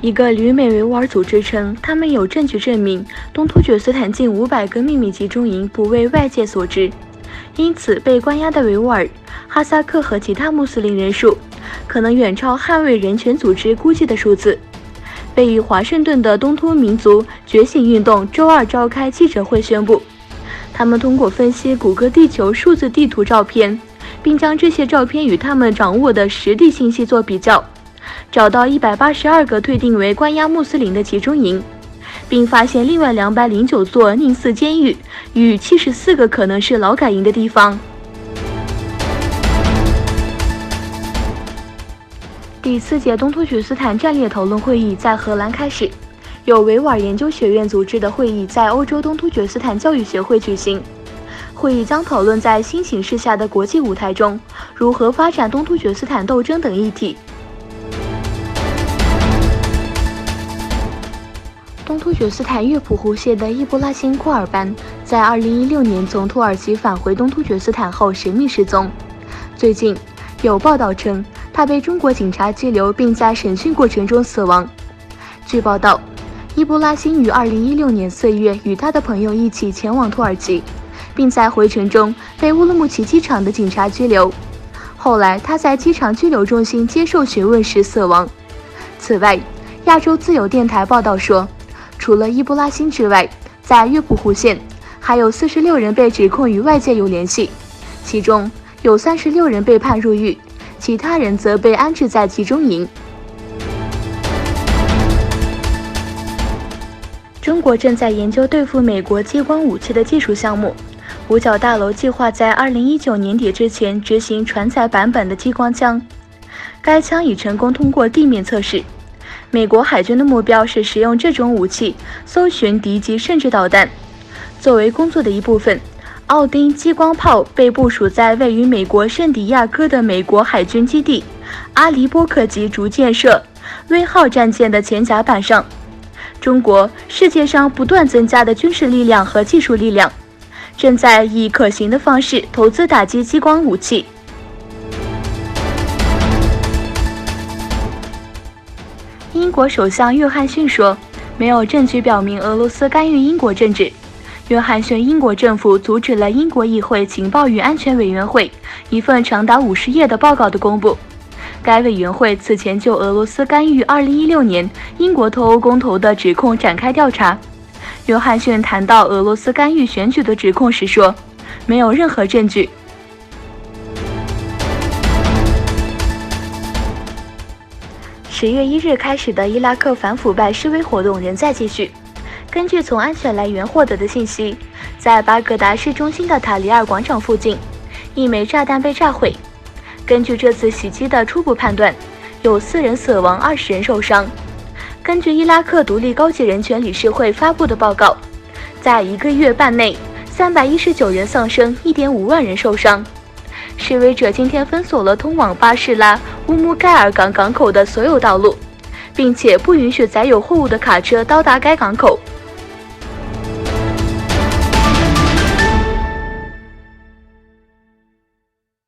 一个旅美维吾尔组织称，他们有证据证明东突厥斯坦近500个秘密集中营不为外界所知，因此被关押的维吾尔、哈萨克和其他穆斯林人数可能远超捍卫人权组织估计的数字。位于华盛顿的东突民族觉醒运动周二召开记者会宣布，他们通过分析谷歌地球数字地图照片，并将这些照片与他们掌握的实地信息做比较，找到182个推定为关押穆斯林的集中营，并发现另外209座宁寺监狱与74个可能是劳改营的地方。第4届东突厥斯坦战略讨论会议在荷兰开始，由维吾尔研究学院组织的会议在欧洲东突厥斯坦教育协会举行。会议将讨论在新形势下的国际舞台中如何发展东突厥斯坦斗争等议题。东突厥斯坦乐谱湖县的伊布拉辛·库尔班在2016年从土耳其返回东突厥斯坦后神秘失踪。最近有报道称，他被中国警察拘留，并在审讯过程中死亡。据报道，伊布拉辛于2016年4月与他的朋友一起前往土耳其，并在回程中被乌鲁木齐机场的警察拘留。后来他在机场拘留中心接受询问时死亡。此外，亚洲自由电台报道说，除了伊布拉辛之外，在乐谱湖县还有46人被指控与外界有联系，其中有36人被判入狱，其他人则被安置在集中营。中国正在研究对付美国激光武器的技术项目。五角大楼计划在2019年底之前执行船载版本的激光枪，该枪已成功通过地面测试。美国海军的目标是使用这种武器搜寻敌机甚至导弹。作为工作的一部分，奥丁激光炮被部署在位于美国圣地亚哥的美国海军基地阿里波克级逐舰社威号战舰的前甲板上。中国，世界上不断增加的军事力量和技术力量，正在以可行的方式投资打击激光武器。英国首相约翰逊说，没有证据表明俄罗斯干预英国政治。约翰逊英国政府阻止了英国议会情报与安全委员会一份长达50页的报告的公布。该委员会此前就俄罗斯干预2016年英国脱欧公投的指控展开调查。约翰逊谈到俄罗斯干预选举的指控时说，没有任何证据。10月1日开始的伊拉克反腐败示威活动仍在继续。根据从安全来源获得的信息，在巴格达市中心的塔里尔广场附近，一枚炸弹被炸毁。根据这次袭击的初步判断，有4人死亡，20人受伤。根据伊拉克独立高级人权理事会发布的报告，在1个月半内，319人丧生，1.5万人受伤。示威者今天封锁了通往巴士拉乌木盖尔港港口的所有道路，并且不允许载有货物的卡车到达该港口。